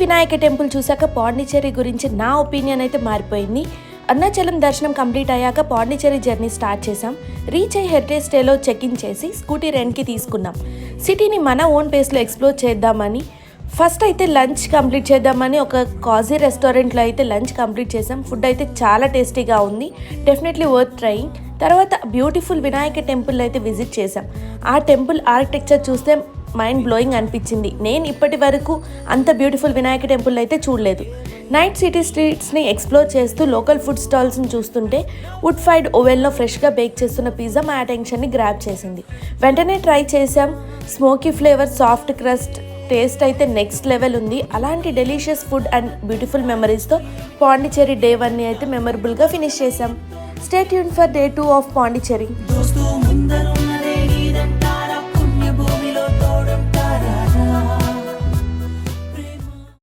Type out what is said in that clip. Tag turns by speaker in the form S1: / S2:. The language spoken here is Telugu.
S1: వినాయక టెంపుల్ చూసాక పాండిచ్చేరి గురించి నా ఒపీనియన్ అయితే మారిపోయింది. అరుణాచలం దర్శనం కంప్లీట్ అయ్యాక పాండిచ్చేరి జర్నీ స్టార్ట్ చేసాం. రీచ్ అయ్యి హెరిటేజ్ స్టేలో చెక్ఇన్ చేసి స్కూటీ రెంట్కి తీసుకున్నాం. సిటీని మన ఓన్ పేస్లో ఎక్స్ప్లోర్ చేద్దామని ఫస్ట్ అయితే లంచ్ కంప్లీట్ చేద్దామని ఒక కాజీ రెస్టారెంట్లో అయితే లంచ్ కంప్లీట్ చేసాం. ఫుడ్ అయితే చాలా టేస్టీగా ఉంది, డెఫినెట్లీ వర్త్ ట్రైయింగ్. తర్వాత బ్యూటిఫుల్ వినాయక టెంపుల్ అయితే విజిట్ చేసాం. ఆ టెంపుల్ ఆర్కిటెక్చర్ చూస్తే మైండ్ బ్లోయింగ్ అనిపించింది. నేను ఇప్పటి వరకు అంత బ్యూటిఫుల్ వినాయక టెంపుల్ అయితే చూడలేదు. నైట్ సిటీ స్ట్రీట్స్ని ఎక్స్ప్లోర్ చేస్తూ లోకల్ ఫుడ్ స్టాల్స్ని చూస్తుంటే వుడ్ ఫైర్డ్ ఓవెన్లో ఫ్రెష్గా బేక్ చేస్తున్న పిజ్జా మా అటెన్షన్ని గ్రాప్ చేసింది. వెంటనే ట్రై చేసాం. Smoky flavour, soft crust, taste అయితే నెక్స్ట్ లెవెల్ ఉంది. అలాంటి డెలిషియస్ ఫుడ్ అండ్ బ్యూటిఫుల్ మెమరీస్తో పాండిచ్చేరి డే 1ని అయితే మెమరబుల్గా ఫినిష్ చేసాం. Stay tune for day 2 of Pondicherry.